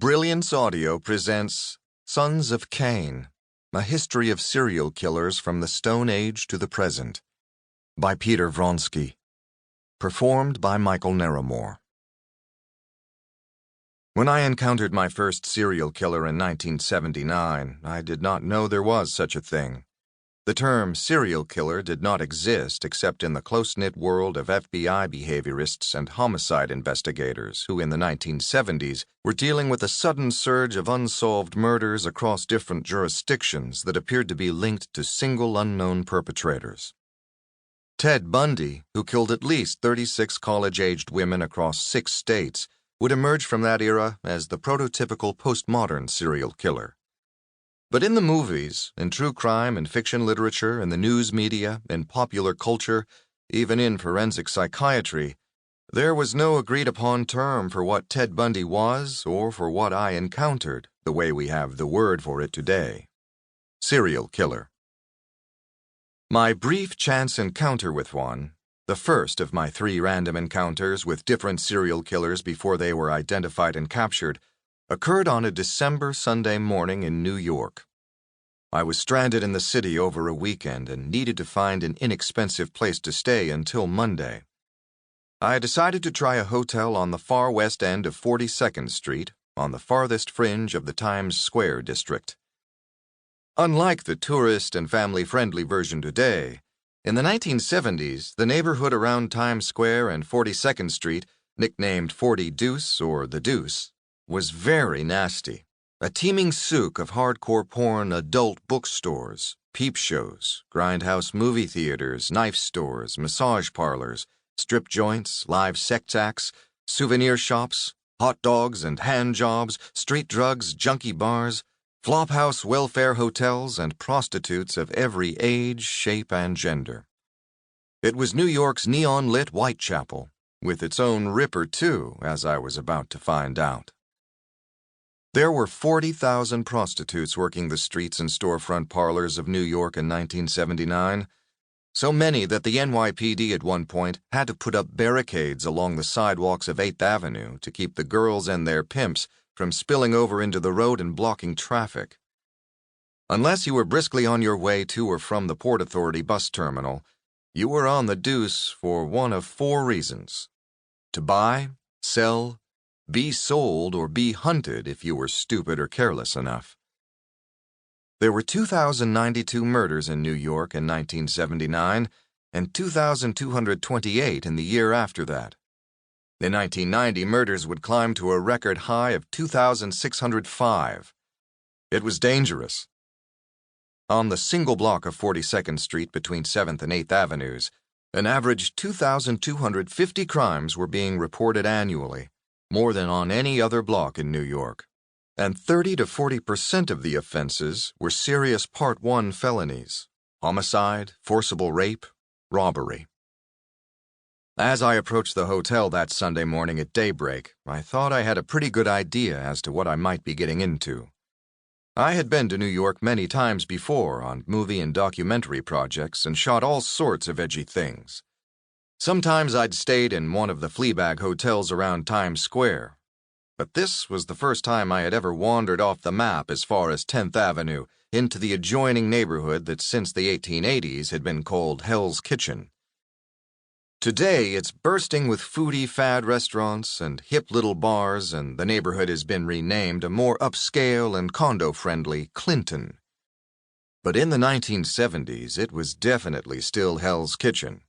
Brilliance Audio presents Sons of Cain, A History of Serial Killers from the Stone Age to the Present, by Peter Vronsky. Performed by Michael Naramore. When I encountered my first serial killer in 1979, I did not know there was such a thing. The term serial killer did not exist except in the close-knit world of FBI behaviorists and homicide investigators who in the 1970s were dealing with a sudden surge of unsolved murders across different jurisdictions that appeared to be linked to single unknown perpetrators. Ted Bundy, who killed at least 36 college-aged women across 6 states, would emerge from that era as the prototypical postmodern serial killer. But in the movies, in true crime and fiction literature, in the news media, in popular culture, even in forensic psychiatry, there was no agreed-upon term for what Ted Bundy was or for what I encountered, the way we have the word for it today. Serial killer. My brief chance encounter with one, the first of my 3 random encounters with different serial killers before they were identified and captured, occurred on a December Sunday morning in New York. I was stranded in the city over a weekend and needed to find an inexpensive place to stay until Monday. I decided to try a hotel on the far west end of 42nd Street, on the farthest fringe of the Times Square district. Unlike the tourist and family-friendly version today, in the 1970s, the neighborhood around Times Square and 42nd Street, nicknamed 40 Deuce or the Deuce, was very nasty. A teeming souk of hardcore porn adult bookstores, peep shows, grindhouse movie theaters, knife stores, massage parlors, strip joints, live sex acts, souvenir shops, hot dogs and hand jobs, street drugs, junkie bars, flophouse welfare hotels, and prostitutes of every age, shape, and gender. It was New York's neon-lit Whitechapel, with its own Ripper, too, as I was about to find out. There were 40,000 prostitutes working the streets and storefront parlors of New York in 1979, so many that the NYPD at one point had to put up barricades along the sidewalks of 8th Avenue to keep the girls and their pimps from spilling over into the road and blocking traffic. Unless you were briskly on your way to or from the Port Authority bus terminal, you were on the deuce for one of 4 reasons: to buy, sell, be sold, or be hunted if you were stupid or careless enough. There were 2,092 murders in New York in 1979 and 2,228 in the year after that. In 1990, murders would climb to a record high of 2,605. It was dangerous. On the single block of 42nd Street between 7th and 8th Avenues, an average 2,250 crimes were being reported annually, more than on any other block in New York, and 30 to 40% of the offenses were serious Part 1 felonies: homicide, forcible rape, robbery. As I approached the hotel that Sunday morning at daybreak, I thought I had a pretty good idea as to what I might be getting into. I had been to New York many times before on movie and documentary projects and shot all sorts of edgy things. Sometimes I'd stayed in one of the Fleabag hotels around Times Square, but this was the first time I had ever wandered off the map as far as 10th Avenue into the adjoining neighborhood that since the 1880s had been called Hell's Kitchen. Today it's bursting with foodie fad restaurants and hip little bars, and the neighborhood has been renamed a more upscale and condo-friendly Clinton. But in the 1970s, it was definitely still Hell's Kitchen.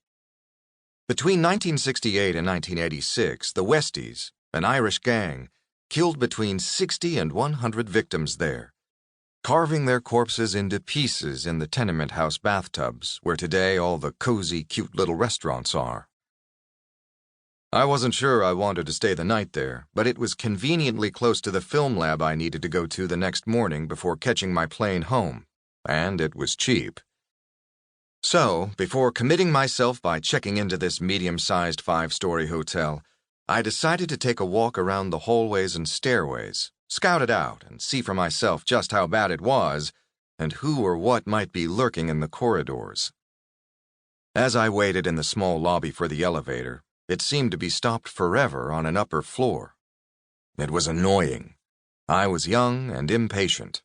Between 1968 and 1986, the Westies, an Irish gang, killed between 60 and 100 victims there, carving their corpses into pieces in the tenement house bathtubs, where today all the cozy, cute little restaurants are. I wasn't sure I wanted to stay the night there, but it was conveniently close to the film lab I needed to go to the next morning before catching my plane home, and it was cheap. So, before committing myself by checking into this medium-sized 5-story hotel, I decided to take a walk around the hallways and stairways, scout it out, and see for myself just how bad it was, and who or what might be lurking in the corridors. As I waited in the small lobby for the elevator, it seemed to be stopped forever on an upper floor. It was annoying. I was young and impatient.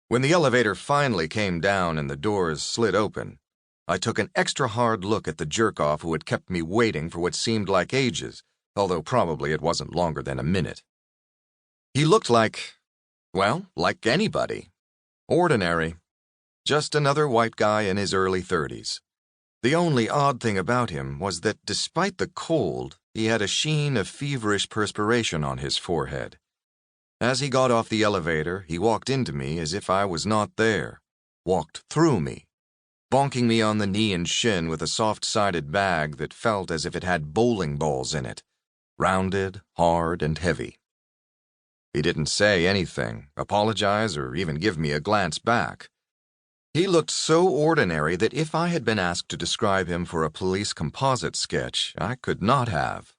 When the elevator finally came down and the doors slid open, I took an extra hard look at the jerk-off who had kept me waiting for what seemed like ages, although probably it wasn't longer than a minute. He looked like anybody. Ordinary. Just another white guy in his early 30s. The only odd thing about him was that despite the cold, he had a sheen of feverish perspiration on his forehead. As he got off the elevator, he walked into me as if I was not there, walked through me, bonking me on the knee and shin with a soft-sided bag that felt as if it had bowling balls in it, rounded, hard, and heavy. He didn't say anything, apologize, or even give me a glance back. He looked so ordinary that if I had been asked to describe him for a police composite sketch, I could not have.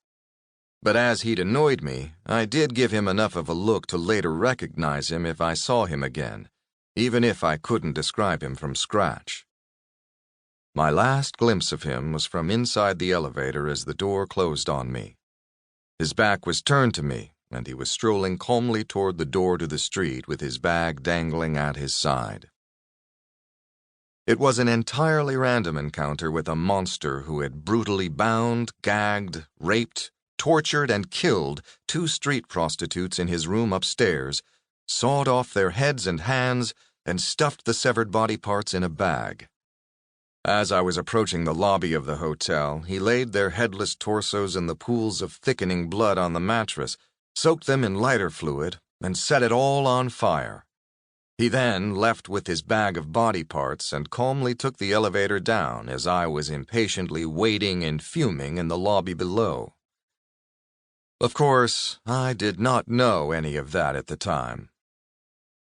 But as he'd annoyed me, I did give him enough of a look to later recognize him if I saw him again, even if I couldn't describe him from scratch. My last glimpse of him was from inside the elevator as the door closed on me. His back was turned to me, and he was strolling calmly toward the door to the street with his bag dangling at his side. It was an entirely random encounter with a monster who had brutally bound, gagged, raped, tortured, and killed 2 street prostitutes in his room upstairs, sawed off their heads and hands, and stuffed the severed body parts in a bag. As I was approaching the lobby of the hotel, he laid their headless torsos in the pools of thickening blood on the mattress, soaked them in lighter fluid, and set it all on fire. He then left with his bag of body parts and calmly took the elevator down as I was impatiently waiting and fuming in the lobby below. Of course, I did not know any of that at the time.